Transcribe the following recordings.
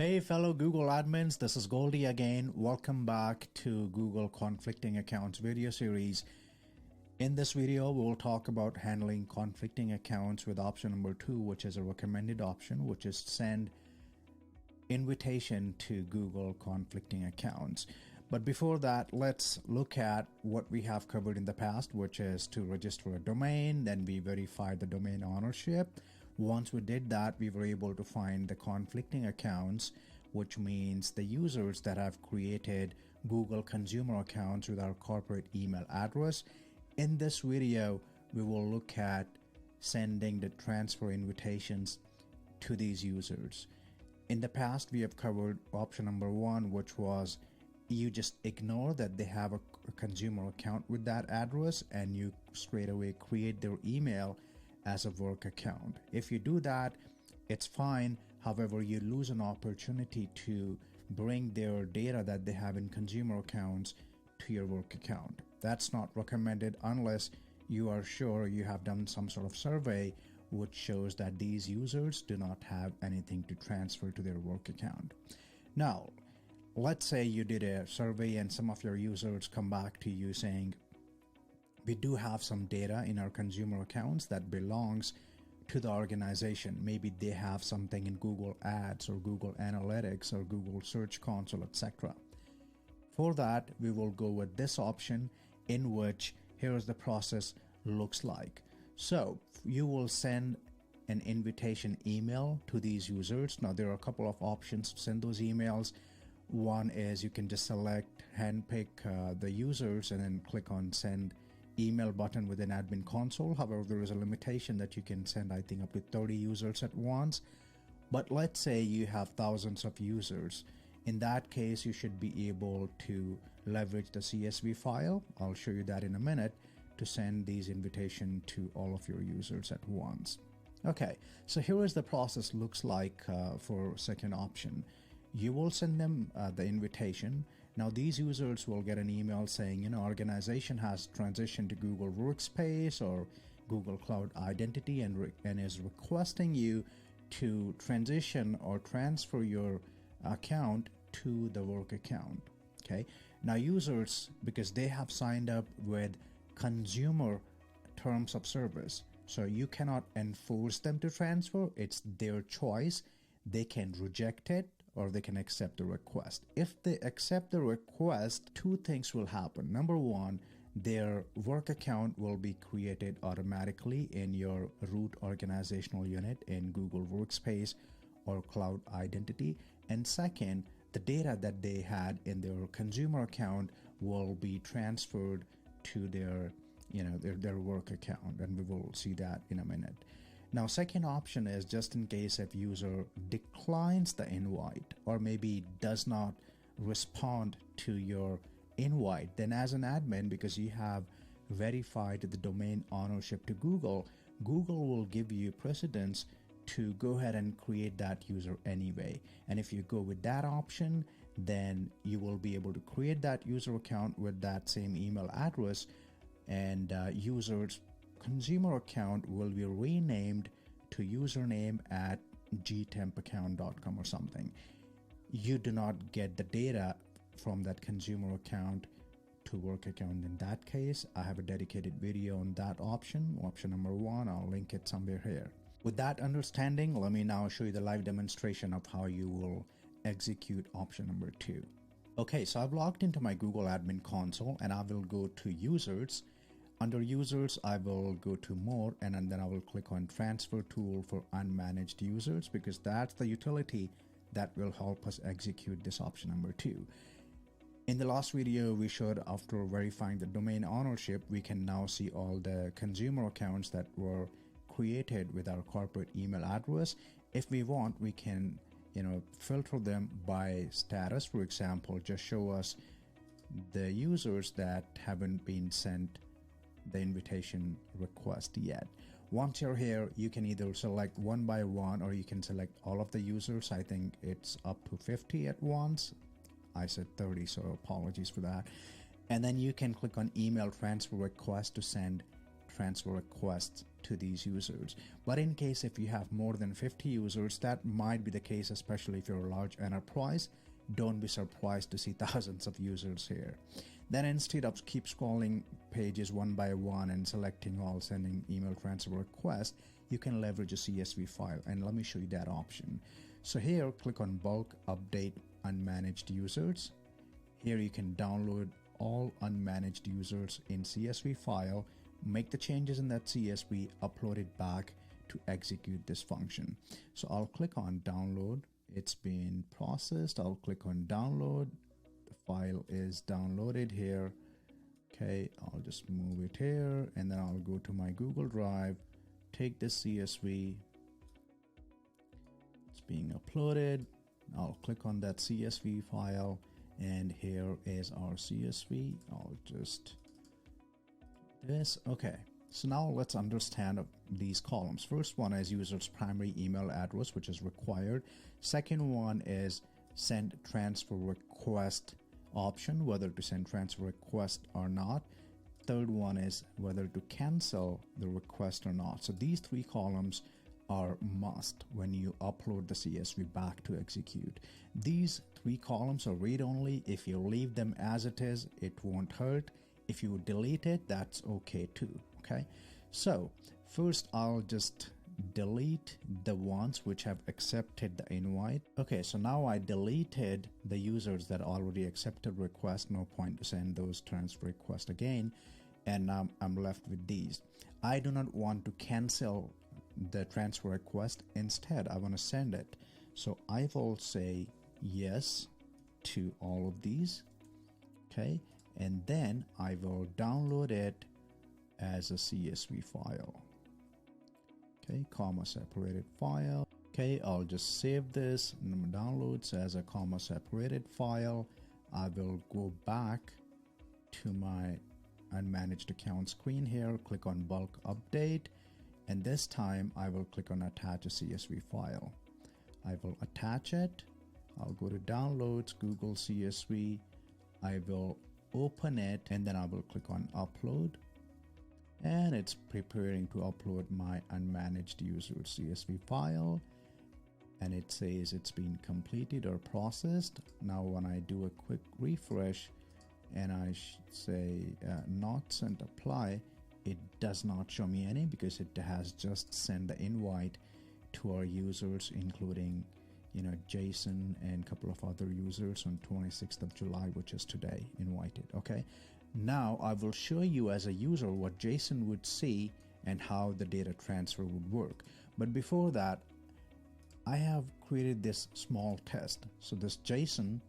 Hey fellow Google admins, this is Goldy again. Welcome back to Google Conflicting Accounts video series. In this video, we will talk about handling conflicting accounts with option number 2, which is a recommended option, which is send invitation to Google conflicting accounts. But before that, let's look at what we have covered in the past, which is to register a domain. Then we verified the domain ownership. Once we did that, we were able to find the conflicting accounts, which means the users that have created Google consumer accounts with our corporate email address. In this video, we will look at sending the transfer invitations to these users. In the past, we have covered option number 1, which was you just ignore that they have a consumer account with that address and you straight away create their email as a work account. If you do that, it's fine. However, you lose an opportunity to bring their data that they have in consumer accounts to your work account. That's not recommended unless you are sure you have done some sort of survey which shows that these users do not have anything to transfer to their work account. Now, let's say you did a survey and some of your users come back to you saying, we do have some data in our consumer accounts that belongs to the organization. Maybe they have something in Google Ads or Google Analytics or Google Search Console, etc. For that, we will go with this option, in which here's the process looks like. So you will send an invitation email to these users. Now there are a couple of options to send those emails. One is you can just select, handpick the users and then click on send email button within admin console. However, there is a limitation that you can send, I think, up to 30 users at once. But let's say you have thousands of users. In that case, you should be able to leverage the CSV file. I'll show you that in a minute, to send these invitation to all of your users at once. Okay, so here is the process looks like for second option. You will send them the invitation. Now these users will get an email saying, organization has transitioned to Google Workspace or Google Cloud Identity and is requesting you to transition or transfer your account to the work account. Okay. Now users, because they have signed up with consumer terms of service, so you cannot enforce them to transfer. It's their choice. They can reject it or they can accept the request. If they accept the request, two things will happen. Number one, their work account will be created automatically in your root organizational unit in Google Workspace or Cloud Identity. And second, the data that they had in their consumer account will be transferred to their work account, and we will see that in a minute. Now, second option is just in case if user declines the invite or maybe does not respond to your invite, then as an admin, because you have verified the domain ownership to Google, Google will give you precedence to go ahead and create that user anyway. And if you go with that option, then you will be able to create that user account with that same email address, and user's consumer account will be renamed to username at gtempaccount.com or something. You do not get the data from that consumer account to work account. In that case, I have a dedicated video on that option number 1. I'll link it somewhere here. With that understanding, let me now show you the live demonstration of how you will execute option number 2. Okay, so I've logged into my Google admin console and I will go to users. Under users, I will go to more and then I will click on transfer tool for unmanaged users, because that's the utility that will help us execute this option number 2. In the last video, we showed after verifying the domain ownership, we can now see all the consumer accounts that were created with our corporate email address. If we want, we can filter them by status. For example, just show us the users that haven't been sent the invitation request yet. Once you're here, you can either select one by one or you can select all of the users. I think it's up to 50 at once. I said 30, so apologies for that. And then you can click on email transfer request to send transfer requests to these users. But in case if you have more than 50 users, that might be the case, especially if you're a large enterprise. Don't be surprised to see thousands of users here. Then instead of keep scrolling pages one by one and selecting all sending email transfer request, you can leverage a CSV file, and let me show you that option. So here, click on bulk update unmanaged users. Here you can download all unmanaged users in CSV file, make the changes in that CSV, upload it back to execute this function. So I'll click on download. It's been processed. I'll click on download. The file is downloaded here. Okay, I'll just move it here, and then I'll go to my Google Drive, take this CSV. It's being uploaded. I'll click on that CSV file, and here is our CSV. I'll just this. Okay, so now let's understand these columns. First one is user's primary email address, which is required. Second one is send transfer request option, whether to send transfer request or not. Third one is whether to cancel the request or not. So these three columns are must when you upload the CSV back to execute. These three columns are read only. If you leave them as it is, it won't hurt. If you delete it, that's okay too. Okay, so first I'll just delete the ones which have accepted the invite. Okay, so now I deleted the users that already accepted request. No point to send those transfer requests again, and now I'm left with these. I do not want to cancel the transfer request. Instead, I want to send it. So I will say yes to all of these. Okay, and then I will download it as a CSV file. Okay, comma separated file. Okay, I'll just save this downloads as a comma separated file. I will go back to my unmanaged account screen here, click on bulk update, and this time I will click on attach a CSV file. I will attach it. I'll go to downloads, Google CSV. I will open it, and then I will click on upload, and it's preparing to upload my unmanaged user CSV file, and it says it's been completed or processed. Now when I do a quick refresh and I say not sent apply, it does not show me any because it has just sent the invite to our users, including Jason and a couple of other users on 26th of July, which is today, invited. Okay, now I will show you as a user what Jason would see and how the data transfer would work. But before that, I have created this small test. So this Jason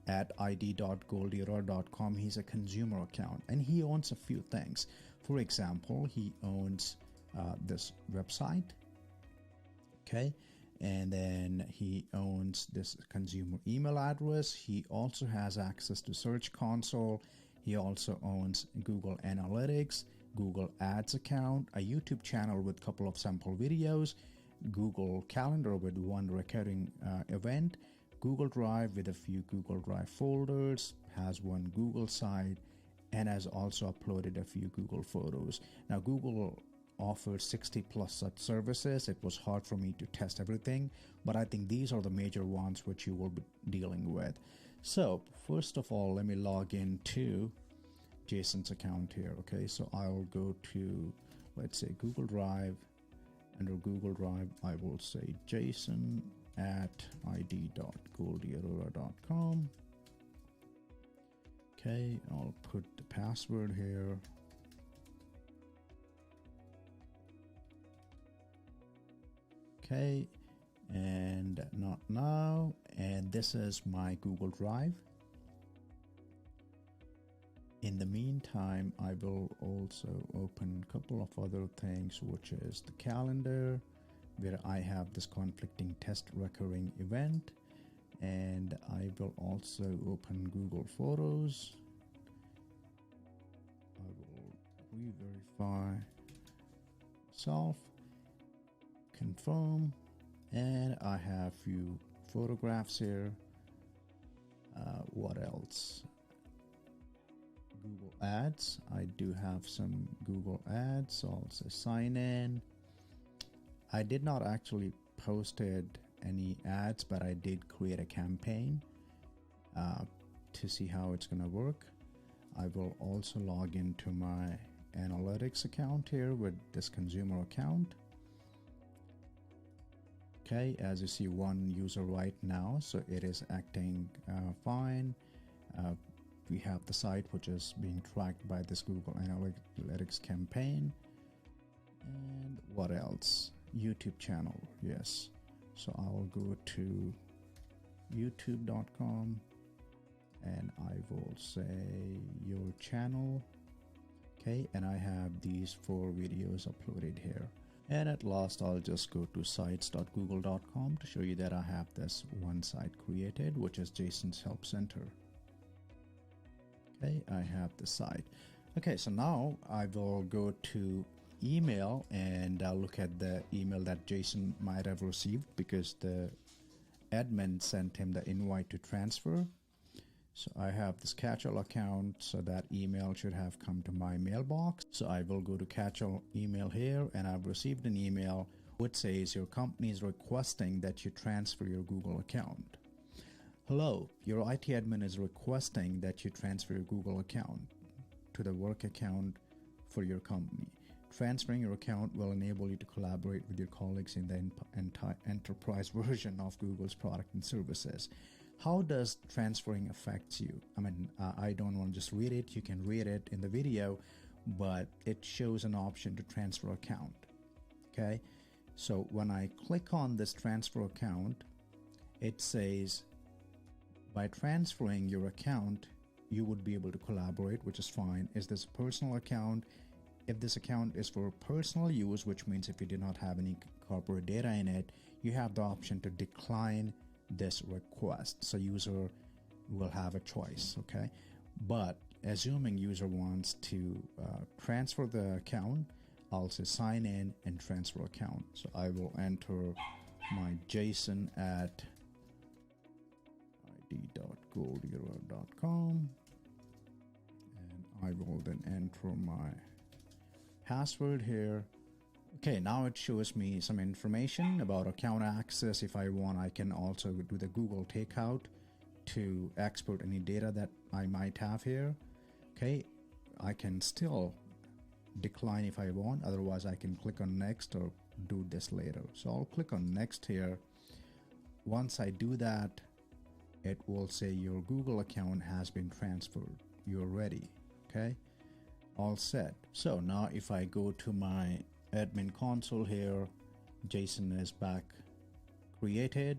at id.goldyarora.com, he's a consumer account and he owns a few things. For example, he owns this website, okay, and then he owns this consumer email address. He also has access to Search Console. He also owns Google Analytics, Google Ads account, a YouTube channel with a couple of sample videos, Google Calendar with one recurring event, Google Drive with a few Google Drive folders, has one Google site, and has also uploaded a few Google photos. Now Google offers 60 plus such services. It was hard for me to test everything, but I think these are the major ones which you will be dealing with. So first of all, let me log into Jason's account here. Okay, so I'll go to, let's say, Google Drive. Under Google Drive, I will say Jason at id.goldyarora.com. Okay, I'll put the password here. Okay, and not now. And this is my Google Drive. In the meantime, I will also open a couple of other things, which is the calendar, where I have this conflicting test recurring event, and I will also open Google Photos. I will re-verify myself, confirm, and I have few photographs here. What else? Google Ads. I do have some Google Ads, so I'll say sign in. I did not actually posted any ads, but I did create a campaign to see how it's going to work. I will also log into my analytics account here with this consumer account. Okay, as you see, one user right now, so it is acting fine. We have the site which is being tracked by this Google Analytics campaign. And what else? YouTube channel, yes. So I will go to youtube.com and I will say your channel. Okay, and I have these 4 videos uploaded here. And at last, I'll just go to sites.google.com to show you that I have this one site created, which is Jason's Help Center. Okay, I have the site. Okay, so now I will go to email and I'll look at the email that Jason might have received because the admin sent him the invite to transfer. So I have this catch-all account, so that email should have come to my mailbox. So I will go to catch-all email here, and I've received an email which says your company is requesting that you transfer your Google account. Hello, your IT admin is requesting that you transfer your Google account to the work account for your company. Transferring your account will enable you to collaborate with your colleagues in the enterprise version of Google's product and services. How does transferring affect you? I mean, I don't want to just read it. You can read it in the video, but it shows an option to transfer account. Okay, so when I click on this transfer account, it says by transferring your account, you would be able to collaborate, which is fine. Is this a personal account? If this account is for personal use, which means if you do not have any corporate data in it, you have the option to decline this request. So user will have a choice. Okay, but assuming user wants to transfer the account, I'll say sign in and transfer account. So I will enter my Jason at id.goldyarora.com and I will then enter my password here. Okay, now it shows me some information about account access. If I want, I can also do the Google takeout to export any data that I might have here. Okay, I can still decline if I want, otherwise I can click on next or do this later. So I'll click on next here. Once I do that, it will say your Google account has been transferred. You're ready. Okay, all set. So now if I go to my admin console here, Jason is back created.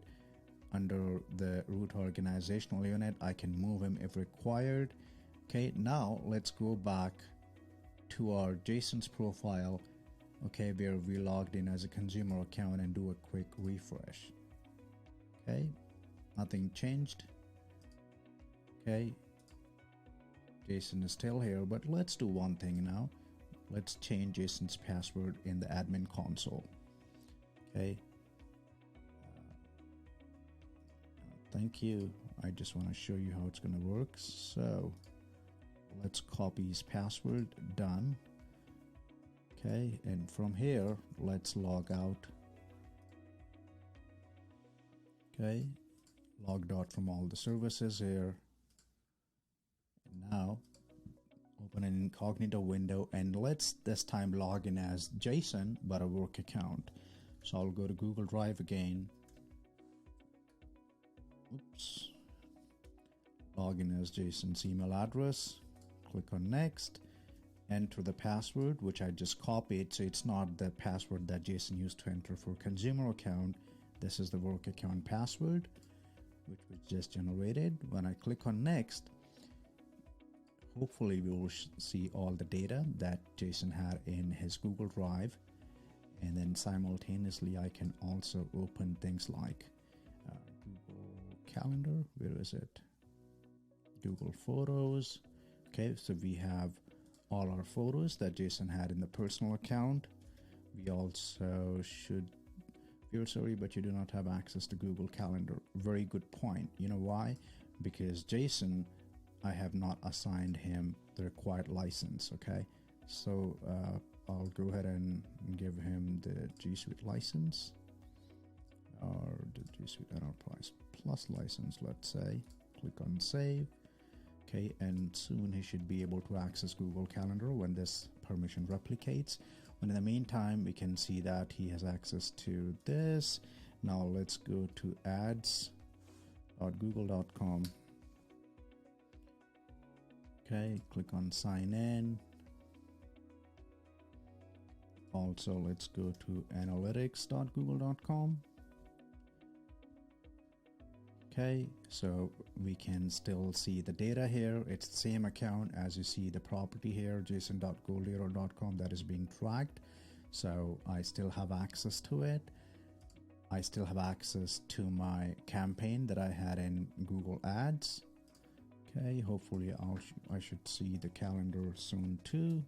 Under the root organizational unit, I can move him if required. Okay, now let's go back to our Jason's profile, okay, where we logged in as a consumer account, and do a quick refresh. Okay, nothing changed. Okay, Jason is still here, but let's do one thing now. Let's change Jason's password in the admin console. Okay. Thank you. I just want to show you how it's going to work. So let's copy his password. Done. Okay. And from here, let's log out. Okay. Logged out from all the services here. And now open an incognito window, and let's this time log in as Jason, but a work account. So I'll go to Google Drive again. Oops. Log in as Jason's email address. Click on next. Enter the password, which I just copied. So it's not the password that Jason used to enter for consumer account. This is the work account password, which was just generated. When I click on next, hopefully we will see all the data that Jason had in his Google Drive, and then simultaneously I can also open things like Google Calendar. Where is it? Google Photos. Okay, so we have all our photos that Jason had in the personal account. We also should, we're sorry, but you do not have access to Google Calendar. Very good point. You know why? Because Jason, I have not assigned him the required license. Okay, so I'll go ahead and give him the G Suite license, or the G Suite Enterprise Plus license, let's say. Click on save. Okay, and soon he should be able to access Google Calendar when this permission replicates. But in the meantime, we can see that he has access to this. Now let's go to ads.google.com. Okay, click on sign in. Also, let's go to analytics.google.com. Okay, so we can still see the data here. It's the same account as you see the property here, jason.goldyarora.com, that is being tracked. So I still have access to it. I still have access to my campaign that I had in Google Ads. Okay, hopefully I should see the calendar soon too,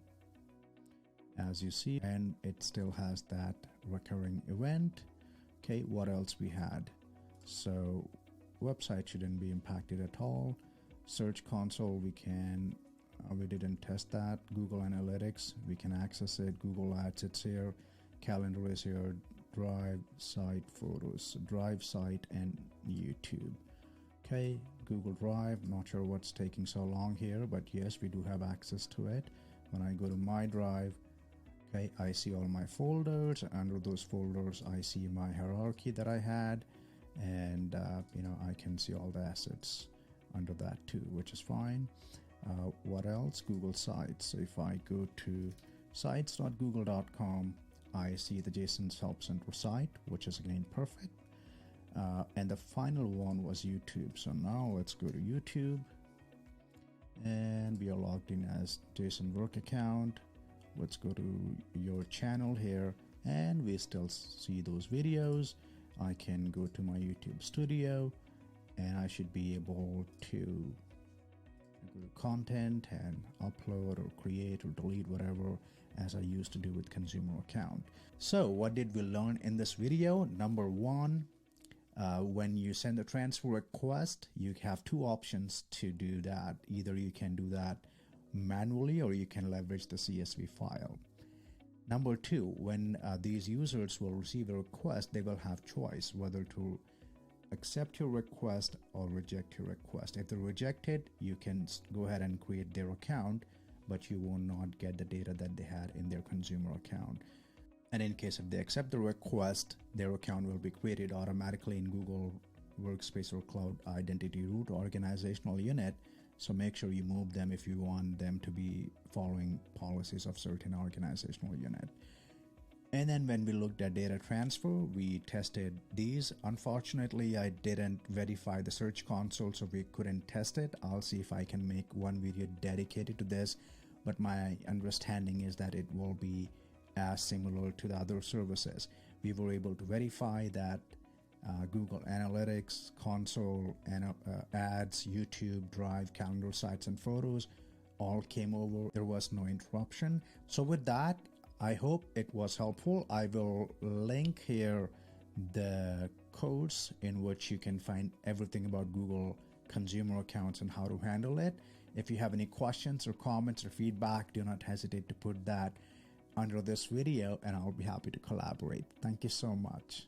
as you see, and it still has that recurring event. Okay, what else we had? So website shouldn't be impacted at all. Search console, we didn't test that. Google Analytics, we can access it. Google Ads, it's here. Calendar is here. Drive, site, photos, Drive, site, and YouTube. Okay, Google Drive, not sure what's taking so long here, but yes, we do have access to it. When I go to my Drive, okay, I see all my folders. Under those folders, I see my hierarchy that I had, and I can see all the assets under that too, which is fine. What else? Google Sites. So if I go to sites.google.com, I see the Jason's Help Center site, which is again perfect. And the final one was YouTube. So now let's go to YouTube, and we are logged in as Jason Work account. Let's go to your channel here, and we still see those videos. I can go to my YouTube studio, and I should be able to go to content and upload or create or delete whatever, as I used to do with consumer account. So what did we learn in this video? Number one, when you send a transfer request, you have two options to do that. Either you can do that manually, or you can leverage the CSV file. Number two, when these users will receive a request, they will have choice whether to accept your request or reject your request. If they reject it, you can go ahead and create their account, but you will not get the data that they had in their consumer account. And in case if they accept the request, their account will be created automatically in Google Workspace or Cloud Identity Root Organizational Unit. So make sure you move them if you want them to be following policies of certain organizational unit. And then when we looked at data transfer, we tested these. Unfortunately, I didn't verify the Search Console, so we couldn't test it. I'll see if I can make one video dedicated to this, but my understanding is that it will be as similar to the other services. We were able to verify that Google Analytics, Console, and Ads, YouTube, Drive, Calendar, Sites, and Photos all came over. There was no interruption. So with that, I hope it was helpful. I will link here the codes in which you can find everything about Google consumer accounts and how to handle it. If you have any questions or comments or feedback, do not hesitate to put that under this video, and I'll be happy to collaborate. Thank you so much.